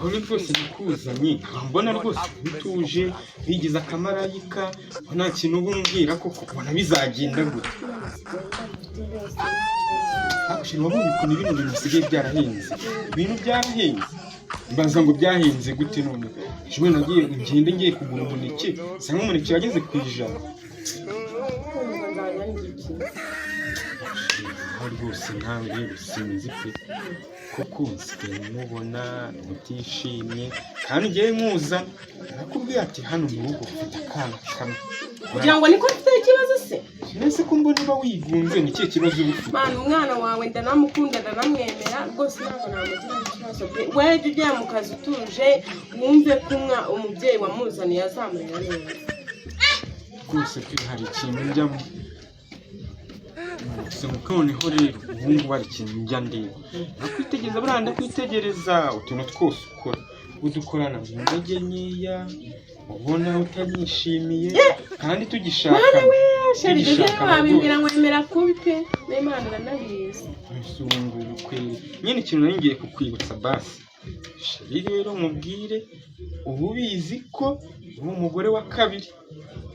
Uri rwose nakuzanye mbona rwose bituje bigize akamarayika nta kintu ubumbwira koko ubona bizagenda gute Akushe wabonye ukuntu ibintu bisigaye byarahenze ibintu byarahenze mbaza ngo byahenze gute none ejo nagiye ngende ngiye kugura umuneke sanga umuneke wageze ku ijana rwose ntange bisinzi pe kuko nsigaye mubona mutishimye kandi ngiye nkuza nakubwiye ati hano mu rugo ufite akana kamwe kugira ngo niko mfite ikibazo se nese ko mbona uba wigunze ni kihe kibazo ufite mana umwana wawe ndanamukunda ndanamwemera rwose ntabwo namugira ikibazo pe wewe ujya mu kazi utuje wumve ko umubyeyi wamuzaniye azamurera neza rwose pe hari ikintu njyamo gusa noneho rero ubundi bari ikintu njya ndeba nakwitegereza buriya ndakwitegereza utuntu twose ukora udukorana mu ntege nkeya ubona utanyishimiye kandi tugishaka wabimbwira ngo remera kubi pe n'Imana iranabizi ubu kweli nyine ikintu nari ngiye kukwibutsa basi sheri rero mubwire ubu bizi ko uri umugore wa kabiri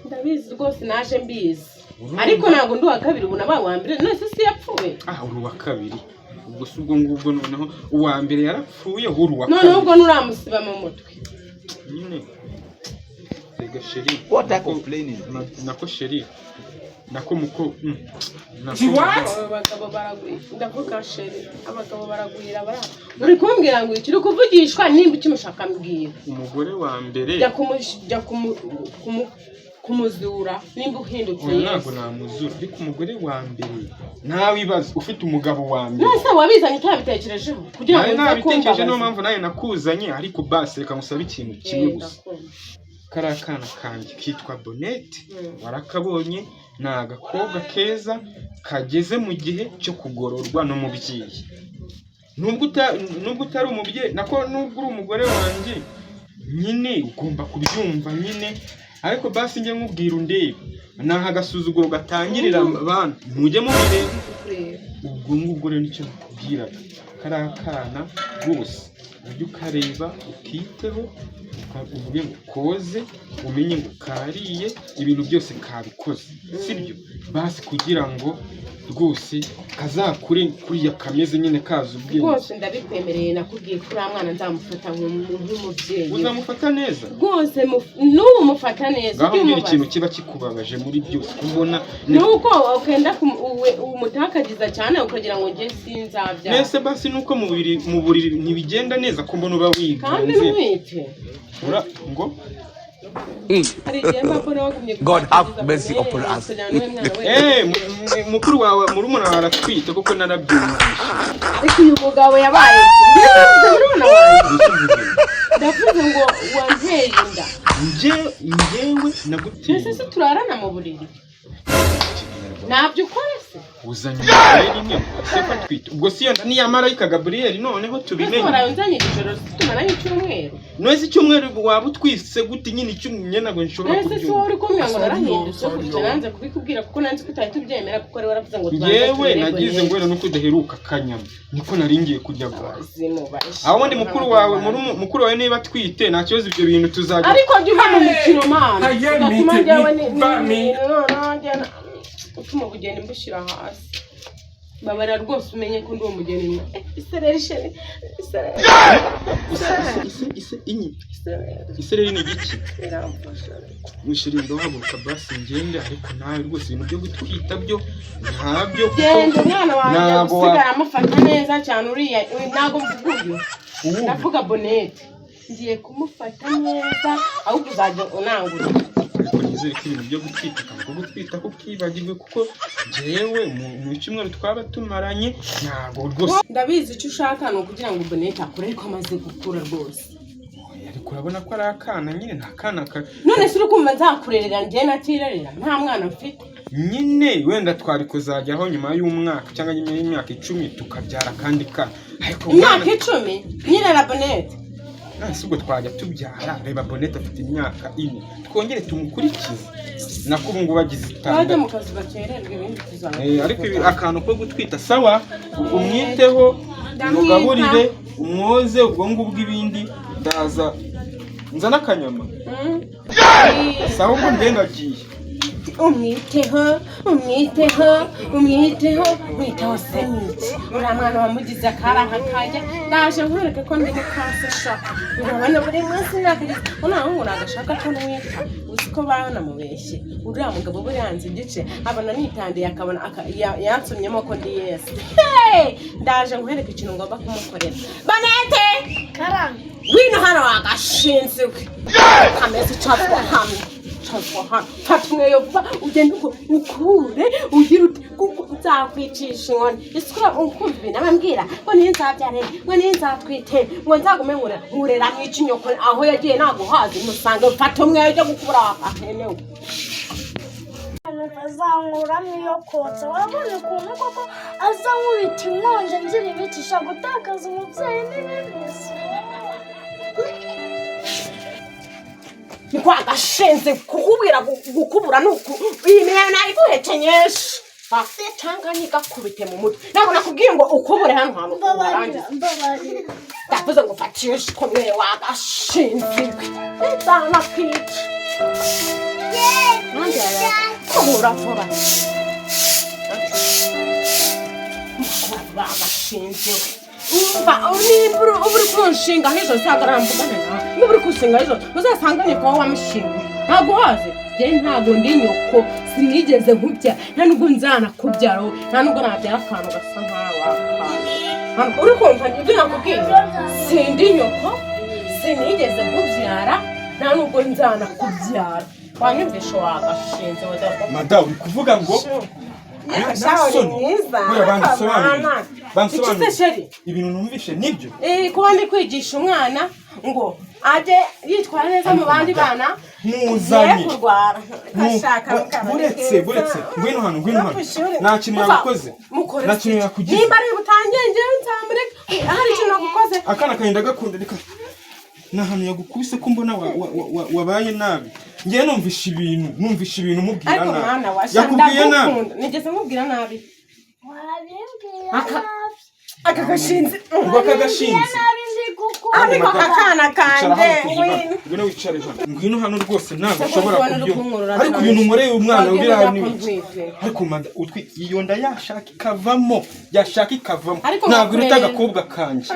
ndabizi rwose naje mbizi ariko ntabwo ndi uwa kabiri ubu nabaye uwa mbere none se yapfuye uri uwa kabiri ubwo si ubwo ngubwo noneho uwa mbere yarapfuye uri uwa kabiri none ubwo nuramusiba mu mutwe nyine rega sheri nako sheri nako muko abagabo baragwira ndavuga sheri abagabo baragwira uri kumbwira ngo ikiri kuvugishwa nimba ukimushaka mbwira umugore wa mbere jya kumuzura nimba uhindutse ntabwo namuzura ariko umugore wa mbere nta wibaza ufite umugabo wa mbere nose wabizanye utabitekerejeho kugira ngo nabitekereje niyo mpamvu nawe nakuzanye ariko basi reka ngusabe ikintu kimwe gusa kariya kana kanjye kitwa Bonete warakabonye ni agakobwa keza kageze mu gihe cyo kugororwa n'umubyeyi nubwo utari umubyeyi nako nubwo uri umugore wanjye nyine ugomba kubyumva nyine ariko basi njye nkubwira undebe naho agasuzuguro gatangirira abantu mujye mubireba ubwo ngubwo rero nicyo nakubwiraga kariya kana rwose ujye ukareba ukiteho uvuge ngo koze umenye ngo kariye ibintu byose kabikoze sibyo basi kugira ngo rwose kazakure kuriya kameze nyine kaza ubwenge rwose ndabikwemereye nakubwiye ko uriya mwana nzamufata nk'umubyeyi uzamufata neza rwose n'ubu mufata neza ngaho mbwira ikintu kiba kikubabaje muri byose kubona nuko ukenda umutakagiza cyane ukagira ngo njye sinzabya nese basi nuko mu buriri ntibigenda neza ko mbona uba wigunze kandi ntwite ngo God have mercy upon us. mukuru wawe murumuna wawe aratwite kuko narabyumvise ariko uyu mugabo yabaye murumuna wanjye ndavuze ngo wanteye inda njyewe naguteye ese turarana mu buriri ntabyo ukora se uzanye umugore rimwe sefa twite ubwo si yenda niya marayika Gabriel noneho tubimenye waranzanye ijoro tumara icyumweru nose icyumweru waba utwise gute nyine icyumweru ntabwo nshobora kubyumva ese so uri kumwe ngo narahindutse kuko nanze kubikubwira kuko nanze kutari tubyemera kuko rero waravuze ngo yewe nagize ngo nuko udaheruka kanyama niko naringiye kujya aho ndi mukuru wawe niba twite nta kibazo ibyo bintu tuzajya ariko jya uva mu mikino mana gatuma njyawe utuma ubugeni mbushyira hasi babara rwose umenye ko ndi uwo mugeni isereri ni igiki wishirinde wahaguruka basi ngende ariko nawe rwose ibintu byo gutwita byo ntabyo genda umwana wanjye usigara amufata neza cyane uriya ntabwo mvuga uyu ndavuga Bonete ngiye kumufata neza ahubwo uzajya unangura nizere ko ibintu byo gutwita kandi gutwita ko kibagirwe kuko jewe mu cyumweru twaba tumaranye ntabwo rwose ndabizi icyo ushaka ni ukugira ngo Bonete akure ariko amaze gukura rwose ariko urabona ko ari akana nyine nta kana none se uri kumva nzakurerera njye natirerera nta mwana mfite nyine wenda twari kuzajyaho nyuma y'umwaka cyangwa nyuma y'imyaka 10 tukabyara kandi kana ariko imyaka 10 nyine na Bonete nasi ubwo twajya tubyara reba Bonete afite imyaka 4 twongere tumukurikize nako ubu ngo bagize itanga mu kazi bakererwe ibindi tuzana ariko akantu ko gutwita sawa umwiteho umugaburire umwoze ubwo ngubwo ibindi ndaza nzana akanyama sawa ubwo ngenda agiye umwiteho seniki uriya mwana wamugize akaraha kajya ndaje nkwereke ko ndi mukasesha urabona buri munsi nakagize unaho ngo nagashaka ko mwita uzi ko banamubeshye uriya mugabo buri yanze igice abona nitandiye akabona yansomyemo ko ndi Yesu ndaje nkwereke ikintu ngomba kumukorera Bonete karanga wino hano wagashinze ameze cyatwa hamwe hatumwe yopfa ugenda ukure ugira uti kuko nzakwicisha inkoni isukura ukumva ibintu abambwira ngo niyo nzabyarere ngo niyo nzatwite ngo nzagume nkurera nk'ikinyoko aho yagiye naguhaza musange mfata umwe ujya gukura ahenewe azankuramo iyo kotsa urabona ukuntu koko aza nkubita inkonje nzira ibitisha gutakaza umubyeyi n'ibinisi niko agashenze kukubwira gukubura nuko iyi myanya nari guhekenyesha cyangwa nigakubite mu mutwe ntabwo nakubwiye ngo ukubure hano hantu mbabarira ndavuze ngo fatishe komere wagashenze nzana kwica kubura vuba wagashenze umva niba uri kunshinga nk'izo nsagarambugane nawe niba uri kunshinga nk'izo uzasanga nyoko wawe wamushinga ntabwo uhaze ntabwo ndi nyoko sinigeze nkubya nta nubwo nzanakubyara wowe nta nubwo nabyara akantu gasa nkawe wakaje uri kumva ibyo nakubwiye sindi nyoko sinigeze nkubyara nta nubwo nzanakubyara wanyumvisha wagashinze madamu uri kuvuga ngo bansobanurire ibintu numvishe nibyo kuba ndi kwigisha umwana ngo ajye yitwara neza mu bandi bana ntuzanye kurwara buretse ngwino hano nta kintu yagukoze nta kintu yakugize nimba ari butangiye njyewe nzamureka hari ikintu nagukoze akana kahinda gakunda reka nta hantu yagukubise ko mbona wabaye nabi ngewe numvishe ibintu mubwira nabi yakubwiye nabi nigeze mubwira nabi wabimbwira aka gashinze ariko akana kanje ngwino wicare hano ngwino hano rwose ntabwo ushobora kubyo ariko ibintu umureye umwana uri hano ariko manda iyo nda yashaka ikavamo ntabwo urita agakobwa kanje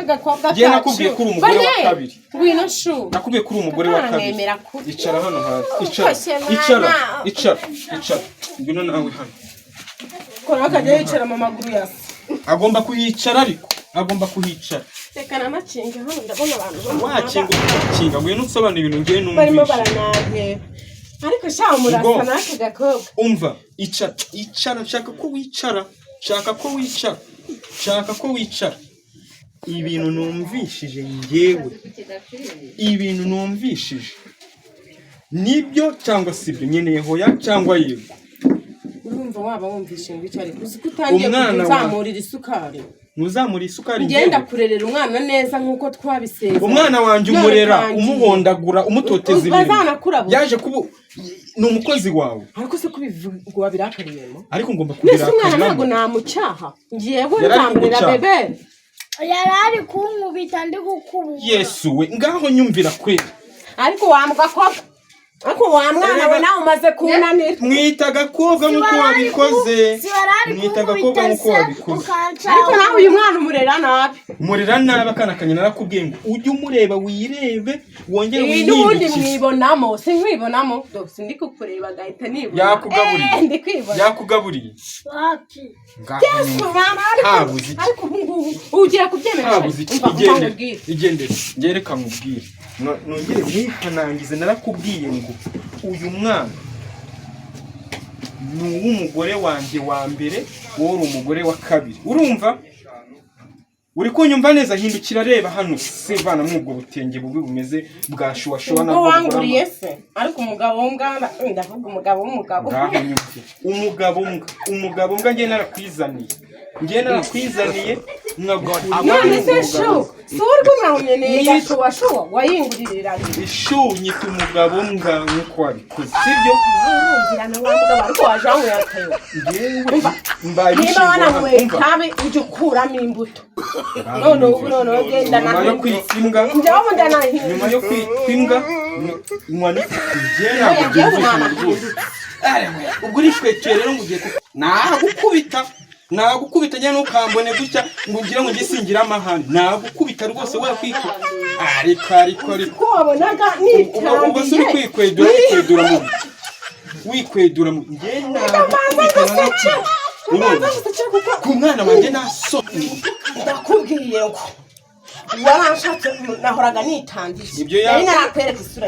ngewe nakubwiye ko uri umugore wa kabiri ngwino shu nakubwiye ko uri umugore wa kabiri icara hano hasi icara ngwino nawe hano kora akajya yicara mu maguru yase agomba kuhicara ariko reka namakinga hano ndabona abantu wakinga ngwino usobanura ibintu ngewe numvishe barimo baranange ariko sha murasa naka gakobwa umva icara nshaka ko wicara ibintu numvishije ngewe nibyo cyangwa sibyo nyeneye hoya cyangwa yego urumva waba wumvishe ngo icyo uzi ko utangiye kuzamurira isukari ntuzamura isukari ngenda kurerera umwana neza nk'uko twabiseze umwana wanjye umurera umuhondagura umutoteza ibintu yaje kuba ni umukozi wawe ariko se kubivugwa birakariyemo ariko ngomba kubira umwana ntabwo namucyaha ngiyewe nzamurera bebe yarari kunkubita ndi gukubura Yesu we ngaho nyumvira kweli ariko wamugakobwa ako wa mwana we nawe umaze kunanira mwita gakobwa nk'uko wabikoze ariko nawe uyu mwana umurera nabi akana kanye narakubwiye ngo ujye umureba wirebe wongere n'ubundi mwibonamo sinkwibonamo sindi kukureba agahita nibona yakugaburiye ariko ubu ngubu ugiye kubyemera igendere ngereka nkubwire nongere mwihanangize narakubwiye ngo uyu mwana ni uw'umugore wanjye wa mbere wowe uri umugore wa kabiri urumva uri kunyumva neza hindukira reba hano sevana mwubwo butenge bubi bumeze bwa shuwashuwa nabwo wanguriye se ariko umugabo w'umwana ndavuga umugabo umugabo mbwa ngiye narakwizaniye none se shu si uri kumwe neza shuwa wayingurira ishu nyita umugabo mbwa nkuko wabikoze sibyo urumvira na wa mugabo ariko waje aho yakayo mbaye niba wanamwe kabe uje ukuramo imbuto none genda na yo kwitsimbwa njyaho ndanahiye nyuma yo kwitsimbwa inkoni igera ubwo uri kwetera rero ngugiye nagukubita nyane ukambone gutya ngo ngire ngo ngisingira amahane nagukubita rwose we kwiko ariko ko wabonaga nitambiye ubwo se wikwedura mu nge nagukubita ku mwana wanjye naso ndakubwiye ngo waranshatse nahoraga nitangije nari narakwereka isura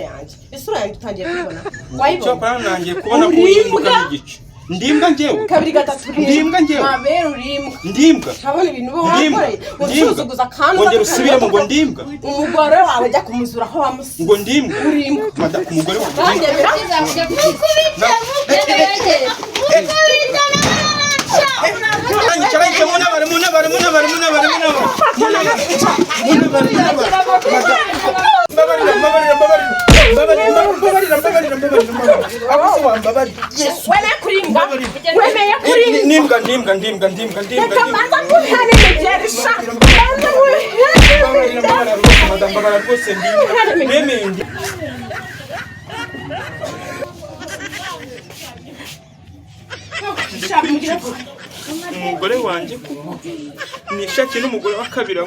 yanjye utangiye kubona wayibona nangiye kubona ko uhinduka n'igice ndimbwa njyewe kabiri gatatu ndimbwa njyewe mabere urimbwa ndimbwa ntabona ibintu bo wakoreye usuzuguza kandi ngongera usubiremo ngo ndimbwa umugore wawe ajya kumuzura aho wamusize ngo ndimbwa urimbwa madaka umugore wawe nanjye umugore wanjye nishakiye n'umugore wa kabiri